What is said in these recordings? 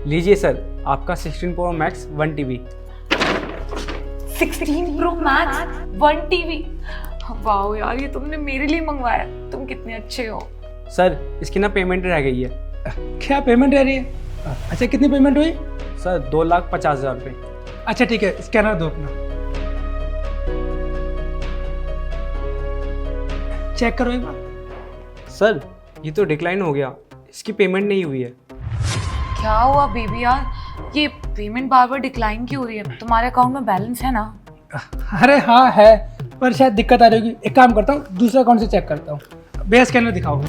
लीजिए सर, आपका 16 pro max 1 TB. 16 pro max 1 TB. Wow यार, ये तुमने मेरे लिए मंगवाया। तुम कितने अच्छे हो। सर इसकी ना पेमेंट रह गई है। क्या पेमेंट रह रही है? अच्छा, कितनी पेमेंट हुई? सर 2,50,000 रुपये। अच्छा ठीक है, स्कैनर दो अपना, चेक करो एक बार। सर ये तो डिक्लाइन हो गया, इसकी पेमेंट नहीं हुई है। क्या हुआ बेबी यार, ये पेमेंट बार बार डिक्लाइन क्यों हो रही है? तुम्हारे अकाउंट में बैलेंस है ना? अरे हाँ है, पर शायद दिक्कत आ रही होगी। एक काम करता हूँ, दूसरे अकाउंट से चेक करता हूँ। भैया स्कैनर दिखाओ।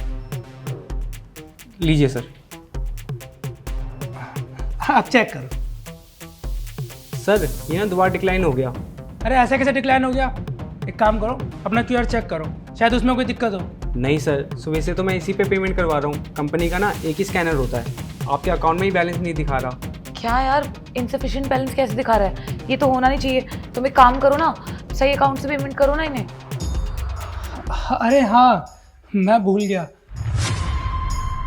लीजिए सर। आप चेक करो। सर ये ना दोबारा डिक्लाइन हो गया। अरे ऐसा कैसे डिक्लाइन हो गया? एक काम करो, अपना क्यूआर चेक करो, शायद उसमें कोई दिक्कत हो। नहीं सर, सुबह से तो मैं इसी पे पेमेंट करवा रहा हूँ। कंपनी का ना एक ही स्कैनर होता है, आपके अकाउंट में ही बैलेंस नहीं दिखा रहा। क्या यार, इनसफिशिएंट बैलेंस कैसे दिखा रहा है? ये तो होना नहीं चाहिए। तुम एक काम करो ना, सही अकाउंट से पेमेंट करो ना इन्हें। अरे हाँ, मैं भूल गया।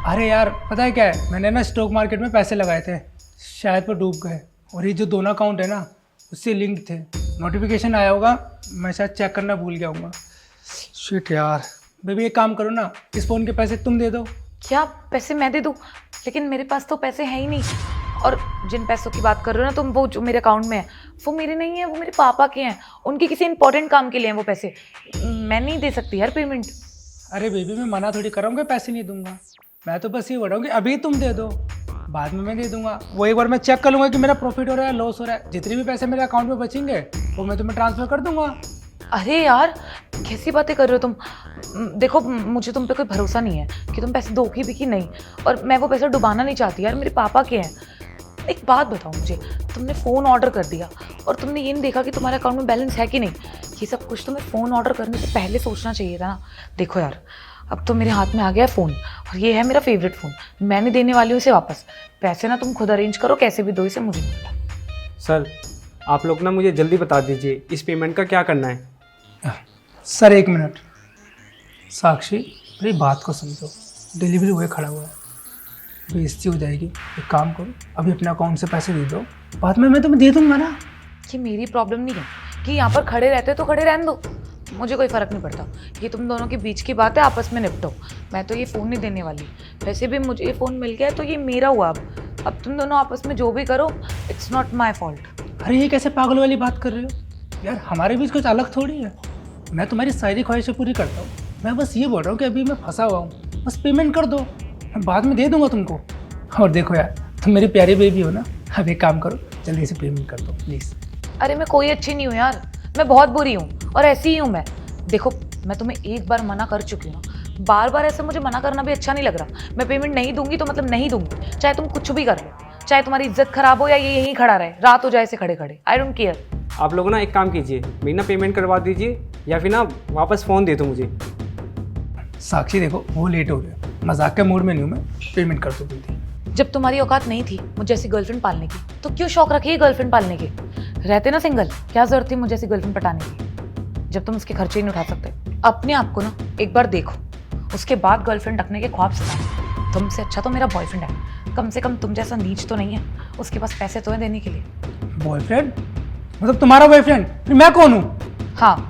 अरे यार पता है क्या है, मैंने ना स्टॉक मार्केट में पैसे लगाए थे, शायद वो डूब गए। और ये जो दोनों अकाउंट है ना, उससे लिंक थे। नोटिफिकेशन आया होगा, मैं शायद चेक करना भूल गया हूँ। शिट यार। बेबी एक काम करो ना, इस फ़ोन के पैसे तुम दे दो। क्या पैसे मैं दे दूँ? लेकिन मेरे पास तो पैसे हैं ही नहीं। और जिन पैसों की बात कर रहे हो ना तुम, वो जो मेरे अकाउंट में है वो मेरे नहीं है, वो मेरे पापा के हैं। उनके किसी इंपॉर्टेंट काम के लिए हैं वो पैसे। मैं नहीं दे सकती यार पेमेंट। अरे बेबी मैं मना थोड़ी कर रहा हूँ कि पैसे नहीं दूंगा। मैं तो बस ये बोल रहा हूँ कि अभी तुम दे दो, बाद में मैं दे दूंगा। वो एक बार मैं चेक कर लूँगा कि मेरा प्रॉफिट हो रहा है, लॉस हो रहा है। जितने भी पैसे मेरे अकाउंट में बचेंगे वो मैं तुम्हें ट्रांसफ़र कर दूंगा। अरे यार, कैसी बातें कर रहे हो तुम? देखो, मुझे तुम पे कोई भरोसा नहीं है कि तुम पैसे दोगी भी कि नहीं। और मैं वो पैसे डुबाना नहीं चाहती यार, मेरे पापा के हैं। एक बात बताओ मुझे, तुमने फ़ोन ऑर्डर कर दिया और तुमने ये नहीं देखा कि तुम्हारे अकाउंट में बैलेंस है कि नहीं? ये सब कुछ तुम्हें फ़ोन ऑर्डर करने से पहले सोचना चाहिए था ना। देखो यार, अब तो मेरे हाथ में आ गया है फ़ोन, और ये है मेरा फेवरेट फ़ोन। मैंने देने वाली हूँ इसे वापस। पैसे ना तुम खुद अरेंज करो, कैसे भी दो इसे, मुझे नहीं पता। सर आप लोग ना मुझे जल्दी बता दीजिए इस पेमेंट का क्या करना है। सर एक मिनट, साक्षी मेरी बात को समझो। डिलीवरी बॉय खड़ा हुआ है, बेइज्जती हो जाएगी। एक काम करो, अभी अपने अकाउंट से पैसे दे दो, बाद में मैं तुम्हें दे दूंगा ना। ये मेरी प्रॉब्लम नहीं है कि यहाँ पर खड़े रहते तो खड़े रहने दो, मुझे कोई फ़र्क नहीं पड़ता। ये तुम दोनों के बीच की बात है, आपस में निपटो। मैं तो ये फ़ोन नहीं देने वाली। वैसे भी मुझे ये फ़ोन मिल गया है तो ये मेरा हुआ। अब तुम दोनों आपस में जो भी करो, इट्स नॉट माई फॉल्ट। अरे ये कैसे पागल वाली बात कर रहे हो यार? हमारे बीच कुछ अलग थोड़ी है। मैं तुम्हारी सारी ख्वाहिशें पूरी करता हूँ। मैं बस ये बोल रहा हूँ कि अभी मैं फंसा हुआ हूँ, बस पेमेंट कर दो, मैं बाद में दे दूंगा तुमको। और देखो यार, तुम मेरी प्यारी बेबी हो ना, अब एक काम करो, जल्दी से पेमेंट कर दो प्लीज़। अरे मैं कोई अच्छी नहीं हूँ यार, मैं बहुत बुरी हूँ और ऐसी ही हूँ मैं। देखो, मैं तुम्हें एक बार मना कर चुकी हूँ ना, बार बार ऐसे मुझे मना करना भी अच्छा नहीं लग रहा। मैं पेमेंट नहीं दूंगी तो मतलब नहीं दूंगी, चाहे तुम कुछ भी कर लो, चाहे तुम्हारी इज्जत खराब हो या ये यहीं खड़ा रहे, रात हो जाए ऐसे खड़े खड़े। I don't care. आप लोग ना एक काम कीजिए, मेरी ना पेमेंट करवा दीजिए या फिर ना वापस फ़ोन दे दो मुझे। साक्षी देखो, वो लेट हो गया, मजाक के मूड में नहीं हूँ मैं, पेमेंट कर दो जल्दी। जब तुम्हारी औकात नहीं थी मुझे ऐसी गर्लफ्रेंड पालने की, तो क्यों शौक रखी है गर्लफ्रेंड पालने की? रहते ना सिंगल, क्या जरूरत थी मुझे ऐसी गर्लफ्रेंड पटाने की, जब तुम उसके खर्चे ही नहीं उठा सकते? अपने आप को ना एक बार देखो, उसके बाद गर्लफ्रेंड रखने के ख्वाब सताओ। तुमसे अच्छा तो मेरा बॉयफ्रेंड है, कम से कम तुम जैसा नीच तो नहीं है। उसके पास पैसे तो है देने के लिए। बॉयफ्रेंड? मतलब तुम्हारा बॉयफ्रेंड? फिर मैं कौन हूँ? हाँ,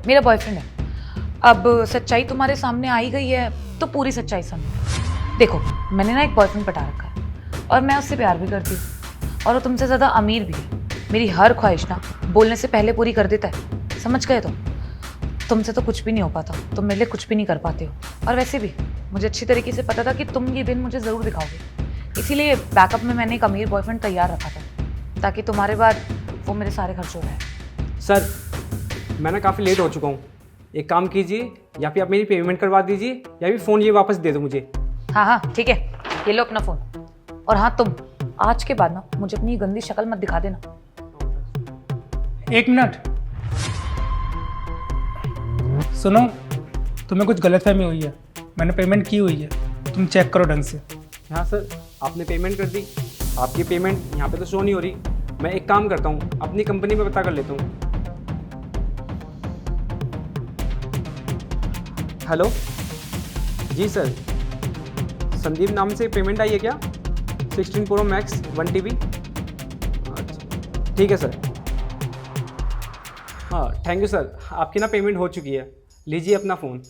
मेरा बॉयफ्रेंड है। अब सच्चाई तुम्हारे सामने आई गई है तो पूरी सच्चाई समझो। देखो, मैंने ना एक बॉयफ्रेंड पटा रखा है और मैं उससे प्यार भी करती हूँ, और वो तुमसे ज़्यादा अमीर भी है। मेरी हर ख्वाहिश ना बोलने से पहले पूरी कर देता है, समझ गए? तो तुमसे तो कुछ भी नहीं हो पाता, तुम मेरे लिए कुछ भी नहीं कर पाते हो। और वैसे भी मुझे अच्छी तरीके से पता था कि तुम ये दिन मुझे ज़रूर दिखाओगे, इसीलिए बैकअप में मैंने एक अमीर बॉयफ्रेंड तैयार रखा था, ताकि तुम्हारे बाद वो मेरे सारे खर्च हो रहे। सर मैं ना काफ़ी लेट हो चुका हूँ, एक काम कीजिए, या फिर आप मेरी पेमेंट करवा दीजिए या फिर फ़ोन ये वापस दे दो मुझे। हाँ हाँ ठीक है, ये लो अपना फ़ोन। और हाँ, तुम आज के बाद ना मुझे अपनी गंदी शक्ल मत दिखा देना। एक मिनट सुनो, तुम्हें कुछ गलतफहमी हुई है। मैंने पेमेंट की हुई है, तुम चेक करो ढंग से। हाँ सर, आपने पेमेंट कर दी, आपकी पेमेंट यहाँ पे तो शो नहीं हो रही। मैं एक काम करता हूँ, अपनी कंपनी में पता कर लेता हूँ। हेलो जी सर, संदीप नाम से पेमेंट आई है क्या? 16 प्रो मैक्स 1 TB। ठीक है सर। हाँ थैंक यू सर, आपकी ना पेमेंट हो चुकी है, लीजिए अपना phone.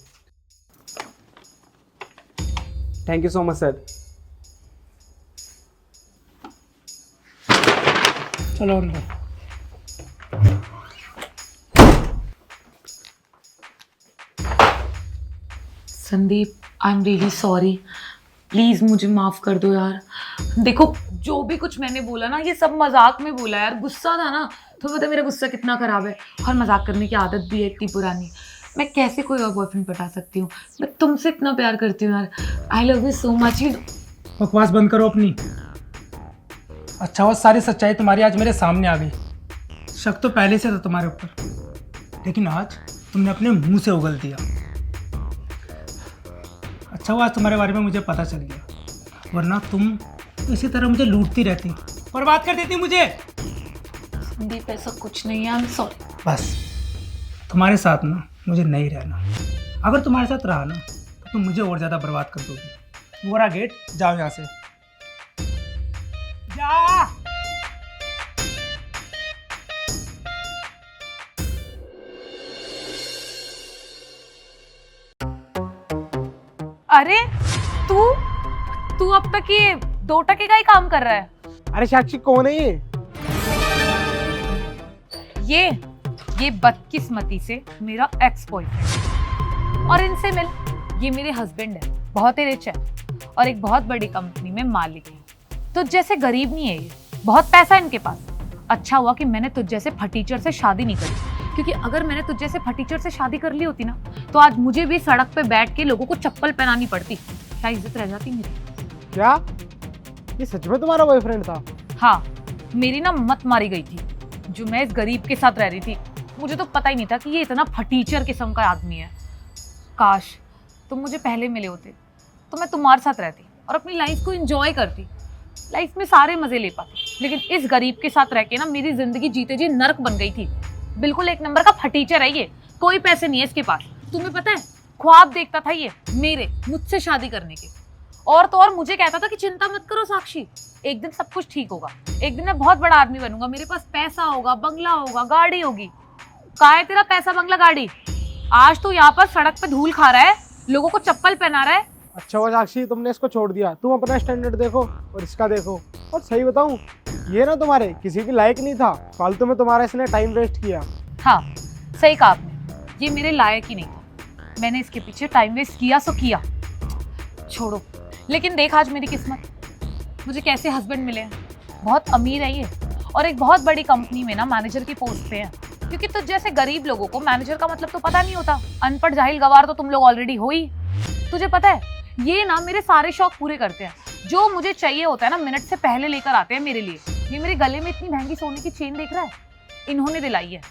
Thank you so much sir. चलो अंदर। Sandeep, I am really sorry, please मुझे माफ़ कर दो यार। देखो जो भी कुछ मैंने बोला ना, ये सब मजाक में बोला यार, गुस्सा था ना, तो पता मेरा गुस्सा कितना ख़राब है, और मजाक करने की आदत भी है इतनी पुरानी। मैं कैसे कोई और बॉयफ्रेंड पटा सकती हूँ? मैं तुमसे इतना प्यार करती हूँ यार, I love you so much. बकवास बंद करो अपनी। अच्छा वो सारी सच्चाई तुम्हारी आज मेरे सामने आ गई। शक तो पहले से था तुम्हारे ऊपर, लेकिन आज तुमने अपने मुंह से उगल दिया। अच्छा वो आज तुम्हारे बारे में मुझे पता चल गया, वरना तुम इसी तरह मुझे लूटती रहती, बर्बाद कर देती मुझे। संदीप ऐसा कुछ नहीं है, आई एम सॉरी। बस तुम्हारे साथ ना मुझे नहीं रहना। अगर तुम्हारे साथ रहा ना तो तुम मुझे और ज़्यादा बर्बाद कर दोगे। वो रहा गेट, जाओ यहाँ से जा। अरे तू तू अब तक ये 2 टके का ही काम कर रहा है? अरे साक्षी कौन है ये बदकिस्मती से मेरा एक्स बॉयफ्रेंड, और इनसे मिल, ये मेरे हस्बैंड है, बहुत ही रिच है और एक बहुत बड़ी कंपनी में मालिक है। तो जैसे गरीब नहीं है ये, बहुत पैसा है इनके पास। अच्छा हुआ कि मैंने तुझ जैसे फटीचर से शादी नहीं करी, क्योंकि अगर मैंने तुझ जैसे फटीचर से शादी कर ली होती ना, तो आज मुझे भी सड़क पे बैठ के लोगों को चप्पल पहनानी पड़ती, क्या इज्जत रह जाती मेरी। क्या ये सच में तुम्हारा बॉयफ्रेंड था? हाँ, मेरी ना मत मारी गई थी जो मैं इस गरीब के साथ रह रही थी। मुझे तो पता ही नहीं था कि ये इतना फटीचर किस्म का आदमी है। काश तुम मुझे पहले मिले होते तो मैं तुम्हारे साथ रहती और अपनी लाइफ को एंजॉय करती, लाइफ में सारे मजे ले पाती। लेकिन इस गरीब के साथ रह के ना मेरी जिंदगी जीते जी नर्क बन गई थी। बिल्कुल एक नंबर का फटीचर है ये, कोई पैसे नहीं है इसके पास। तुम्हें पता है, ख्वाब देखता था ये मुझसे शादी करने के, और तो और मुझे कहता था कि चिंता मत करो साक्षी, एक दिन सब कुछ ठीक होगा, एक दिन मैं बहुत बड़ा आदमी बनूंगा, मेरे पास पैसा होगा, बंगला होगा, गाड़ी होगी। कहाँ है तेरा पैसा, बंगला, गाड़ी? आज तो यहाँ पर सड़क पे धूल खा रहा है, लोगों को चप्पल पहना रहा है। अच्छा हुआ साक्षी तुमने इसको छोड़ दिया। तुम अपना स्टैंडर्ड देखो और इसका देखो। और सही बताऊं, ये ना तुम्हारे किसी के लायक नहीं था, फालतू में तुम्हारा इसने टाइम वेस्ट किया। हाँ सही कहा आपने, ये मेरे लायक ही नहीं था, मैंने इसके पीछे टाइम वेस्ट किया सो किया, छोड़ो। लेकिन देख आज मेरी किस्मत, मुझे कैसे हस्बैंड मिले हैं। बहुत अमीर है ये, और एक बहुत बड़ी कंपनी में ना मैनेजर की पोस्ट पे है। क्योंकि तो जैसे गरीब लोगों को मैनेजर का मतलब तो पता नहीं होता, अनपढ़ जाहिल गवार तो तुम लोग ऑलरेडी हो ही। तुझे पता है, ये ना मेरे सारे शौक पूरे करते हैं, जो मुझे चाहिए होता है ना मिनट से पहले लेकर आते हैं मेरे लिए। ये मेरे गले में इतनी महंगी सोने की चेन देख रहा है, इन्होंने दिलाई है,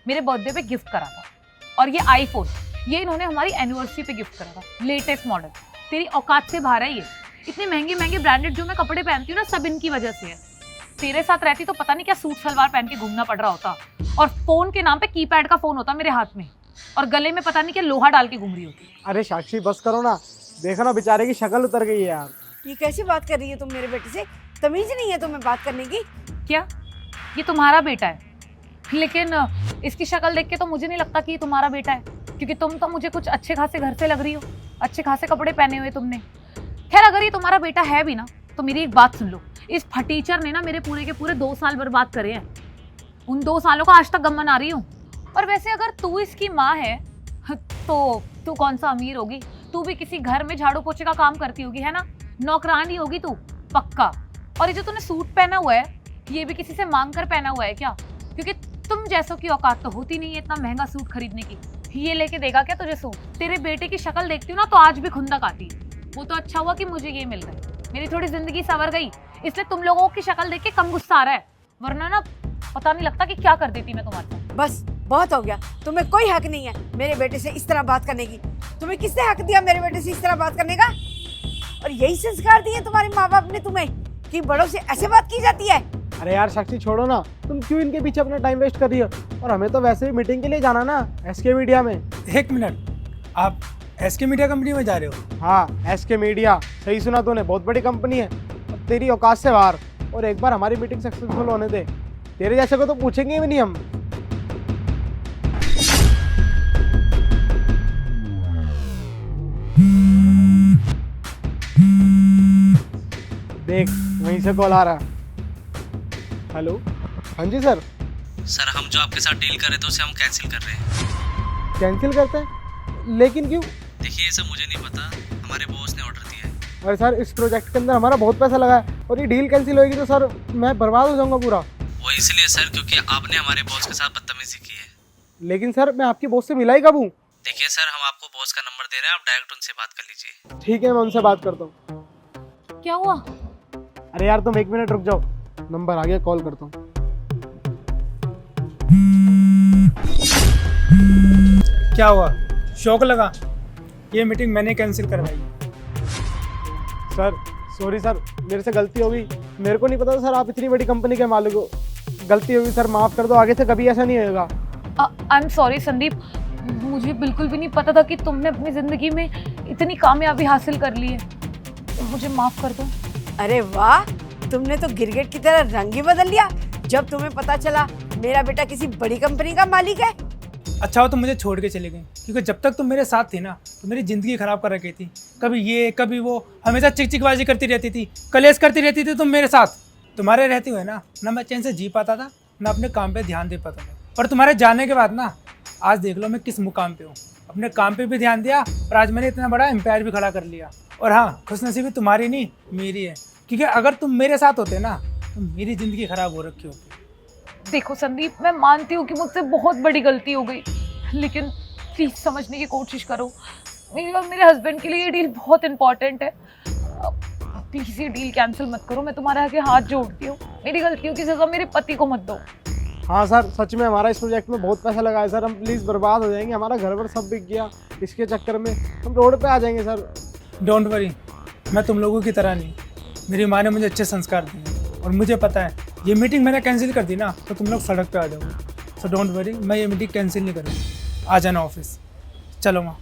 मेरे बर्थडे पे गिफ्ट करा था। और ये आईफोन, ये इन्होंने हमारी एनिवर्सरी पे गिफ्ट करा था, लेटेस्ट मॉडल। तेरी औकात से बाहर है ये। इतने महंगे महंगे ब्रांडेड जो मैं कपड़े पहनती हूँ ना, सब इनकी वजह से है। तेरे साथ रहती तो पता नहीं क्या सूट सलवार पहन के घूमना पड़ रहा होता, और फोन के नाम पे कीपैड का फोन होता मेरे हाथ में, और गले में पता नहीं क्या लोहा डाल के घूम रही होती। अरे साक्षी बस करो ना, देखो ना बेचारे की शक्ल उतर गई है यार। ये कैसी बात कर रही है तुम मेरे बेटे से? तमीज नहीं है तुम्हें बात करने की? क्या ये तुम्हारा बेटा है? लेकिन इसकी शक्ल देख के तो मुझे नहीं लगता कि ये तुम्हारा बेटा है, क्योंकि तुम तो मुझे कुछ अच्छे खासे घर से लग रही हो, अच्छे खासे कपड़े पहने हुए तुमने। खैर अगर ये तुम्हारा बेटा है भी ना, तो मेरी एक बात सुन लो, इस फटीचर ने ना मेरे पूरे के पूरे 2 साल बर्बाद करे हैं। उन 2 सालों का आज तक गम मना रही हूँ। और वैसे अगर तू इसकी माँ है तो तू कौन सा अमीर होगी, तू भी किसी घर में झाड़ू पोछे का काम करती होगी, है ना? नौकरानी होगी तू पक्का। और ये जो तूने सूट पहना हुआ है, ये भी किसी से मांग कर पहना हुआ है क्या? क्योंकि तुम जैसों की औकात तो होती नहीं है इतना महंगा सूट खरीदने की। ये लेके देगा क्या तुझे सूट? तेरे बेटे की शक्ल देखती हूँ ना तो आज भी खुंदक आती है। वो तो अच्छा हुआ कि मुझे ये मिल गए, मेरी थोड़ी जिंदगी संवर गई, इसलिए तुम लोगों की शक्ल देख के कम गुस्सा आ रहा है, वरना ना पता नहीं लगता कि क्या कर देती मैं तुम्हारे साथ। बस बहुत हो गया, तुम्हें कोई हक नहीं है मेरे बेटे से इस तरह बात करने की। तुम्हें किसने हक दिया मेरे बेटे से इस तरह बात करने का? और यही संस्कार दिए तुम्हारे माँ बाप ने तुम्हें कि बड़ों से ऐसे बात की जाती है? अरे यार साक्षी छोड़ो ना, तुम क्यों इनके पीछे अपना टाइम वेस्ट कर रही हो? और हमें तो वैसे भी मीटिंग के लिए जाना ना, एसके मीडिया में। 1 मिनट, आप एसके मीडिया कंपनी में जा रहे हो? हाँ एसके मीडिया, सही सुना तूने, बहुत बड़ी कंपनी है। और तेरी औकात से बाहर। और एक बार हमारी मीटिंग सक्सेसफुल होने दे, तेरे जैसे को तो पूछेंगे भी नहीं हम। देख वहीं से कॉल आ रहा। हेलो, हाँ जी सर। सर हम जो आपके साथ डील कर रहे थे उसे हम कैंसिल कर रहे हैं। कैंसिल करते हैं? लेकिन क्यों? देखिए ये सब मुझे नहीं पता, हमारे बॉस ने ऑर्डर दिया है। अरे सर, इस प्रोजेक्ट के अंदर हमारा बहुत पैसा लगा है और ये डील कैंसिल होगी तो सर मैं बर्बाद हो जाऊंगा पूरा। वो इसलिए सर क्योंकि आपने हमारे बॉस के साथ बदतमीजी की है। लेकिन सर मैं आपकी बॉस से मिला ही कब हूँ? देखिए सर हम आपको बॉस का नंबर दे रहे हैं, आप डायरेक्ट उनसे बात कर लीजिए। ठीक है, मैं उनसे बात करता हूँ। क्या हुआ? अरे यार तुम 1 मिनट रुक जाओ, नंबर आ गया, कॉल करता हूँ। क्या हुआ, शौक लगा? ये मीटिंग मैंने कैंसिल करवाई। सर सॉरी सर, मेरे से गलती हो गई। मेरे को नहीं पता था सर आप इतनी बड़ी कंपनी के मालिक हो। गलती होगी सर, माफ़ कर दो, आगे से कभी ऐसा नहीं होगा। आई एम सॉरी संदीप, मुझे बिल्कुल भी नहीं पता था कि तुमने अपनी ज़िंदगी में इतनी कामयाबी हासिल कर ली है। मुझे माफ़ कर दो। अरे वाह, तुमने तो गिरगिट की तरह रंग ही बदल लिया जब तुम्हें पता चला मेरा बेटा किसी बड़ी कंपनी का मालिक है। अच्छा हो तुम मुझे छोड़ के चले गए, क्योंकि जब तक तुम मेरे साथ थी ना तो मेरी ज़िंदगी ख़राब कर रखी थी। कभी ये कभी वो, हमेशा चिकचिकबाजी करती रहती थी, कलेश करती रहती थी तुम मेरे साथ। तुम्हारे रहते हुए ना मैं चैन से जी पाता था, ना अपने काम पे ध्यान दे पाता था। और तुम्हारे जाने के बाद ना आज देख लो मैं किस मुकाम पे हूँ। अपने काम पे भी ध्यान दिया और आज मैंने इतना बड़ा एम्पायर भी खड़ा कर लिया। और हाँ, खुशनसीबी तुम्हारी नहीं मेरी है, क्योंकि अगर तुम मेरे साथ होते ना तो मेरी ज़िंदगी ख़राब हो रखी होती। देखो संदीप, मैं मानती हूँ कि मुझसे बहुत बड़ी गलती हो गई, लेकिन प्लीज़ समझने की कोशिश करो। मेरी और मेरे हस्बैंड के लिए ये डील बहुत इंपॉर्टेंट है। प्लीज़ ये डील कैंसिल मत करो, मैं तुम्हारे आगे हाथ जोड़ती हूँ। मेरी गलतियों की सज़ा मेरे पति को मत दो। हाँ सर, सच में हमारा इस प्रोजेक्ट में बहुत पैसा लगा है सर। हम प्लीज़ बर्बाद हो जाएंगे, हमारा घर वर सब बिक गया। इसके चक्कर में हम रोड पे आ जाएंगे सर। डोंट वरी, मैं तुम लोगों की तरह नहीं। मेरी माँ ने मुझे अच्छे संस्कार दिए और मुझे पता है ये मीटिंग मैंने कैंसिल कर दी ना तो तुम लोग सड़क पे आ जाओगे। सो डोंट वरी, मैं ये मीटिंग कैंसिल नहीं करूँगी। आ जाना ऑफिस। चलो माँ।